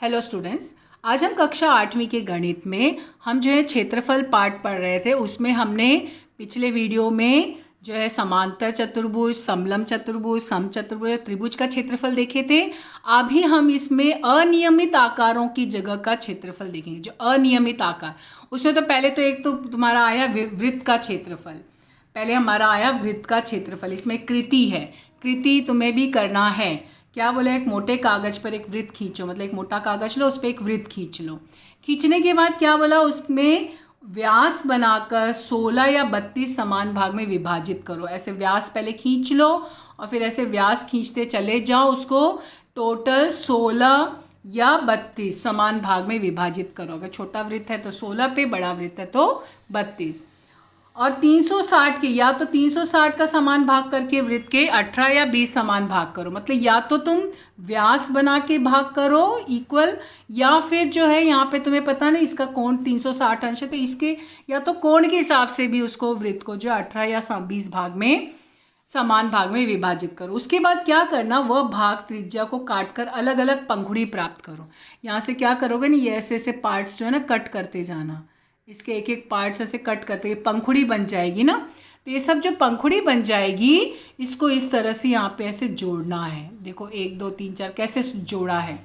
Hello students, आज हम कक्षा 8वीं के गणित में हम जो है क्षेत्रफल पार्ट पढ़ रहे थे। उसमें हमने पिछले वीडियो में जो है समांतर चतुर्भुज, समलंब चतुर्भुज, समचतुर्भुज और त्रिभुज का क्षेत्रफल देखे थे। अभी हम इसमें अनियमित आकारों की जगह का क्षेत्रफल देखेंगे। जो अनियमित आकार, उसमें तो पहले तो एक तो तुम्हारा आया वृत्त का क्षेत्रफल। पहले हमारा आया वृत्त का क्षेत्रफल। इसमें कृति है, कृति तुम्हें भी करना है। क्या बोला, एक मोटे कागज पर एक वृत्त खींचो, मतलब एक मोटा कागज लो, उस पर एक वृत्त खींच लो। खींचने के बाद क्या बोला, उसमें व्यास बनाकर 16 या 32 समान भाग में विभाजित करो। ऐसे व्यास पहले खींच लो और फिर ऐसे व्यास खींचते चले जाओ। उसको टोटल 16 या 32 समान भाग में विभाजित करो। अगर छोटा वृत्त है तो 16 पे, बड़ा वृत्त है तो 32। और 360 के, या तो 360 का समान भाग करके वृत्त के 18 या 20 समान भाग करो। मतलब या तो तुम व्यास बना के भाग करो इक्वल, या फिर जो है यहाँ पे तुम्हें पता नहीं इसका कोण 360 अंश है, तो इसके या तो कोण के हिसाब से भी उसको वृत्त को जो 18 या 20 भाग में समान भाग में विभाजित करो। उसके बाद क्या करना, वह भाग त्रिज्या को काटकर अलग अलग पंखुड़ी प्राप्त करो। यहाँ से क्या करोगे ना, ये ऐसे ऐसे पार्ट्स जो है ना कट करते जाना। इसके एक एक पार्ट्स ऐसे कट करते, ये पंखुड़ी बन जाएगी ना। तो ये सब जो पंखुड़ी बन जाएगी, इसको इस तरह से यहाँ पे ऐसे जोड़ना है। देखो 1 2 3 4 कैसे जोड़ा है,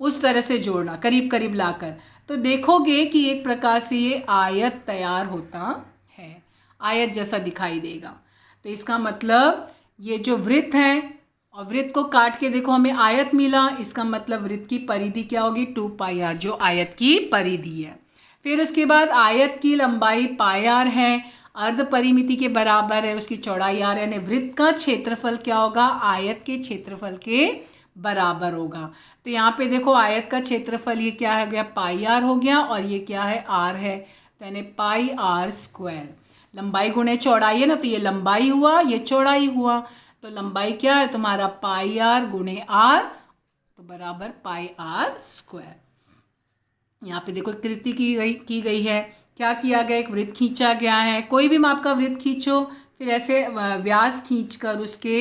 उस तरह से जोड़ना करीब करीब लाकर। तो देखोगे कि एक प्रकार से ये आयत तैयार होता है, आयत जैसा दिखाई देगा। तो इसका मतलब ये जो वृत्त है, और वृत्त को काट के देखो हमें आयत मिला। इसका मतलब वृत्त की परिधि क्या होगी, 2πr, जो आयत की परिधि है। फिर उसके बाद आयत की लंबाई πr है, अर्ध परिमिति के बराबर है, उसकी चौड़ाई r है। यानी वृत्त का क्षेत्रफल क्या होगा, आयत के क्षेत्रफल के बराबर होगा। तो यहाँ पे देखो आयत का क्षेत्रफल ये क्या हो गया, πr हो गया, और ये क्या है, r है। तो यानी πr²। लंबाई गुणे चौड़ाई है ना, तो ये लंबाई हुआ, ये चौड़ाई हुआ। तो लंबाई क्या है तुम्हारा, πr गुणे r, तो बराबर πr²। यहाँ पे देखो कृति की गई है। क्या किया गया, एक वृत्त खींचा गया है। कोई भी माप का वृत्त खींचो, फिर ऐसे व्यास खींचकर उसके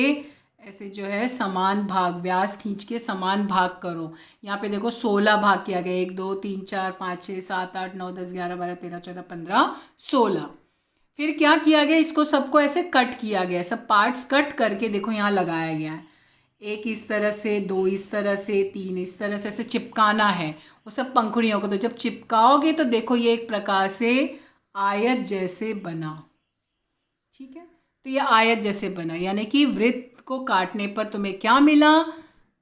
ऐसे जो है समान भाग, व्यास खींच के समान भाग करो। यहाँ पे देखो 16 भाग किया गया, 1 2 3 4 5 6 7 8 9 10 11 12 13 14 15 16। फिर क्या किया गया, इसको सबको ऐसे कट किया गया, सब पार्ट्स कट करके देखो यहाँ लगाया गया है। एक इस तरह से, 2 इस तरह से, 3 इस तरह से ऐसे चिपकाना है वो सब पंखुड़ियों को। तो जब चिपकाओगे तो देखो ये एक प्रकार से आयत जैसे बना। ठीक है, तो ये आयत जैसे बना, यानी कि वृत्त को काटने पर तुम्हें क्या मिला,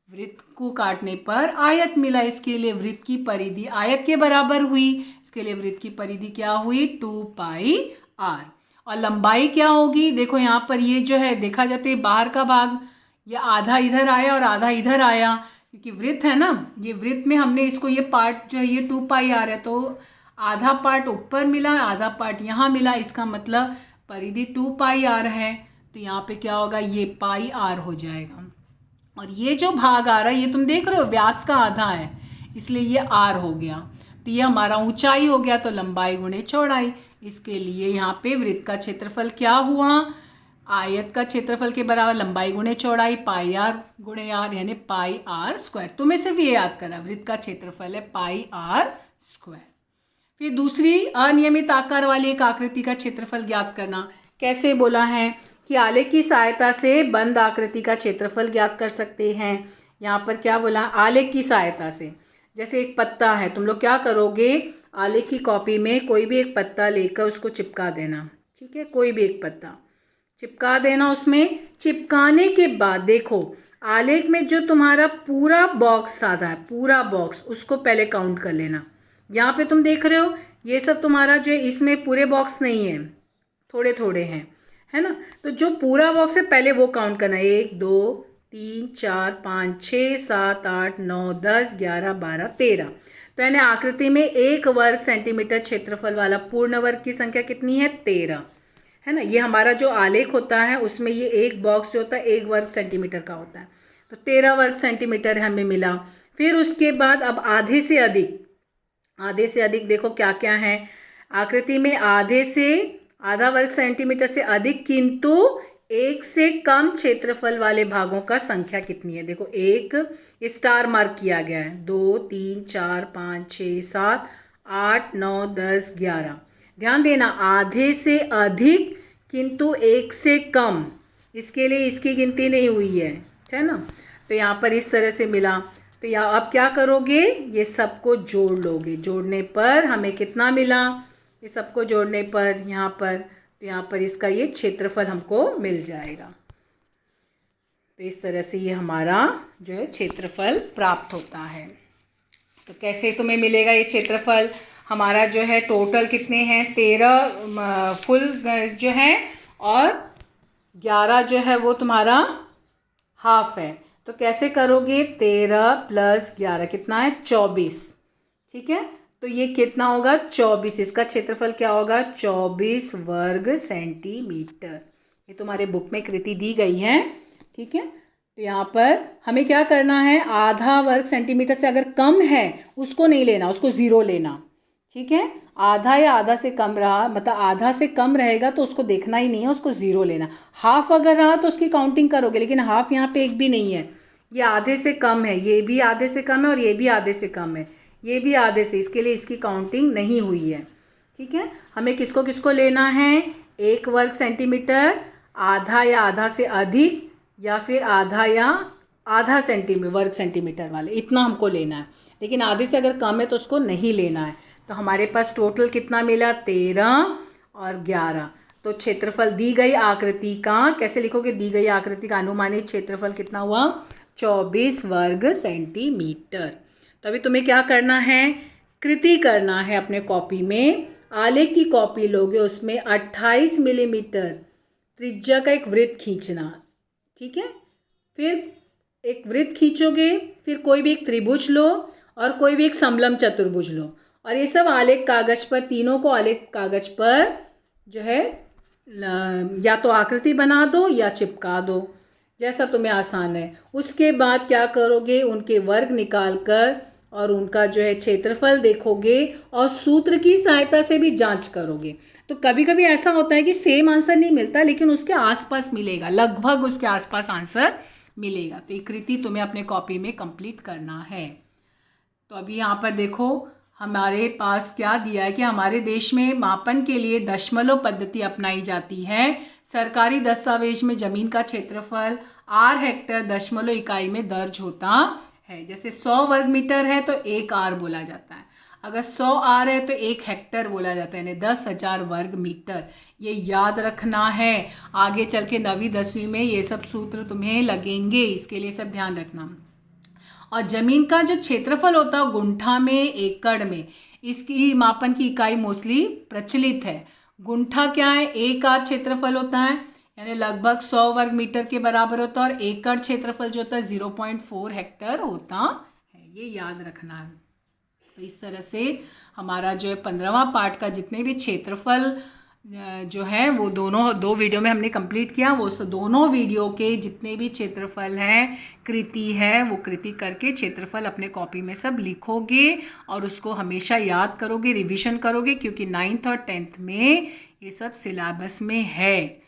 वृत्त को काटने पर आयत मिला। इसके लिए वृत्त की परिधि आयत के बराबर हुई। इसके लिए वृत्त की परिधि क्या हुई, 2πr। और लंबाई क्या होगी, देखो यहाँ पर ये जो है देखा जाए तो ये बाहर का भाग, ये आधा इधर आया और आधा इधर आया, क्योंकि वृत्त है ना। ये वृत्त में हमने इसको, ये पार्ट जो है ये 2πr है, तो आधा पार्ट ऊपर मिला, आधा पार्ट यहाँ मिला। इसका मतलब परिधि 2πr है, तो यहाँ पे क्या होगा, ये πr हो जाएगा। और ये जो भाग आ रहा है, ये तुम देख रहे हो व्यास का आधा है, इसलिए ये r हो गया। तो ये हमारा ऊंचाई हो गया, तो लंबाई गुणे चौड़ाई। इसके लिए यहाँ पे वृत्त का क्षेत्रफल क्या हुआ, आयत का क्षेत्रफल के बराबर लंबाई गुणे चौड़ाई, πr गुणे r, यानी πr²। तुम्हें सिर्फ ये याद करना, वृत्त का क्षेत्रफल है πr²। फिर दूसरी अनियमित आकार वाली एक आकृति का क्षेत्रफल ज्ञात करना। कैसे बोला है कि आलेख की सहायता से बंद आकृति का क्षेत्रफल ज्ञात कर सकते हैं। यहाँ पर क्या बोला, आलेख की सहायता से। जैसे एक पत्ता है, तुम लोग क्या करोगे, आलेख की कॉपी में कोई भी एक पत्ता लेकर उसको चिपका देना। ठीक है, कोई भी एक पत्ता चिपका देना। उसमें चिपकाने के बाद देखो आलेख में जो तुम्हारा पूरा बॉक्स आता है, पूरा बॉक्स, उसको पहले काउंट कर लेना। यहाँ पे तुम देख रहे हो ये सब तुम्हारा जो है, इसमें पूरे बॉक्स नहीं है, थोड़े थोड़े हैं, है ना। तो जो पूरा बॉक्स है पहले वो काउंट करना, 1 2 3 4 5 6 7 8 9 10 11 12 13। तो यानी आकृति में 1 वर्ग सेंटीमीटर क्षेत्रफल वाला पूर्ण वर्ग की संख्या कितनी है, 13, है ना। ये हमारा जो आलेख होता है उसमें ये एक बॉक्स जो होता है 1 वर्ग सेंटीमीटर का होता है, तो 13 वर्ग सेंटीमीटर हमें मिला। फिर उसके बाद अब आधे से अधिक देखो क्या क्या है आकृति में, आधा वर्ग सेंटीमीटर से अधिक किंतु 1 से कम क्षेत्रफल वाले भागों का संख्या कितनी है। देखो 1 ये स्टार मार्क किया गया है। 2 3 4 5 6 7 8 9 10 11। ध्यान देना, आधे से अधिक किंतु 1 से कम, इसके लिए इसकी गिनती नहीं हुई है ना। तो यहाँ पर इस तरह से मिला। तो यहाँ आप क्या करोगे, ये सबको जोड़ लोगे। जोड़ने पर हमें कितना मिला, ये सबको जोड़ने पर यहाँ पर, तो यहाँ पर इसका ये क्षेत्रफल हमको मिल जाएगा। तो इस तरह से ये हमारा जो है क्षेत्रफल प्राप्त होता है। तो कैसे तुम्हें मिलेगा ये क्षेत्रफल, हमारा जो है टोटल कितने हैं, 13 फुल जो है और 11 जो है वो तुम्हारा हाफ है। तो कैसे करोगे, 13 + 11 कितना है, 24। ठीक है, तो ये कितना होगा, 24। इसका क्षेत्रफल क्या होगा, 24 वर्ग सेंटीमीटर। ये तुम्हारे बुक में कृति दी गई है। ठीक है, तो यहाँ पर हमें क्या करना है, आधा वर्ग सेंटीमीटर से अगर कम है उसको नहीं लेना, उसको 0 लेना। ठीक है, आधा या आधा से कम रहा, मतलब आधा से कम रहेगा तो उसको देखना ही नहीं है, उसको 0 लेना। हाफ अगर रहा तो उसकी काउंटिंग करोगे, लेकिन हाफ यहाँ पे एक भी नहीं है, ये आधे से कम है, ये भी आधे से कम है और ये भी आधे से कम है, ये भी आधे से, इसके लिए इसकी काउंटिंग नहीं हुई है। ठीक है, हमें किसको किसको लेना है, 1 वर्ग सेंटीमीटर, आधा या आधा से अधिक, या फिर आधा या आधा वर्ग सेंटीमीटर वाले, इतना हमको लेना है। लेकिन आधे से अगर कम है तो उसको नहीं लेना है। तो हमारे पास टोटल कितना मिला, 13 और 11। तो क्षेत्रफल दी गई आकृति का, कैसे लिखोगे, दी गई आकृति का अनुमानित क्षेत्रफल कितना हुआ, 24 वर्ग सेंटीमीटर। तो अभी तुम्हें क्या करना है, कृति करना है अपने कॉपी में। आलेख की कॉपी लोगे, उसमें 28 मिलीमीटर त्रिज्या का एक वृत्त खींचना। ठीक है, फिर एक वृत्त खींचोगे, फिर कोई भी एक त्रिभुज लो और कोई भी एक समलम चतुर्भुज लो, और ये सब आलेख कागज पर, तीनों को आलेख कागज पर जो है या तो आकृति बना दो या चिपका दो, जैसा तुम्हें आसान है। उसके बाद क्या करोगे, उनके वर्ग निकाल कर और उनका जो है क्षेत्रफल देखोगे और सूत्र की सहायता से भी जांच करोगे। तो कभी कभी ऐसा होता है कि सेम आंसर नहीं मिलता, लेकिन उसके आसपास मिलेगा, लगभग उसके आसपास आंसर मिलेगा। तो ये कृति तुम्हें अपने कॉपी में कंप्लीट करना है। तो अभी यहाँ पर देखो, हमारे पास क्या दिया है कि हमारे देश में मापन के लिए दशमलव पद्धति अपनाई जाती है। सरकारी दस्तावेज में जमीन का क्षेत्रफल r हेक्टर दशमलव इकाई में दर्ज होता है। जैसे 100 वर्ग मीटर है तो 1 r बोला जाता है, अगर 100 r है तो 1 हेक्टर बोला जाता है, यानी 10,000 वर्ग मीटर। ये याद रखना है, आगे चल के 9वीं 10वीं में ये सब सूत्र तुम्हें लगेंगे, इसके लिए सब ध्यान रखना। और ज़मीन का जो क्षेत्रफल होता है गुंठा में, एकड़ में, इसकी मापन की इकाई मोस्टली प्रचलित है। गुंठा क्या है, 1 r क्षेत्रफल होता है, यानी लगभग 100 वर्ग मीटर के बराबर होता है, और एकड़ क्षेत्रफल जो होता है 0.4 हेक्टर होता है, ये याद रखना है। तो इस तरह से हमारा जो है 15वां पार्ट का जितने भी क्षेत्रफल जो है वो दो वीडियो में हमने कंप्लीट किया। वो दोनों वीडियो के जितने भी क्षेत्रफल हैं, कृति है, वो कृति करके क्षेत्रफल अपने कॉपी में सब लिखोगे और उसको हमेशा याद करोगे, रिवीजन करोगे, क्योंकि 9th और 10th में ये सब सिलेबस में है।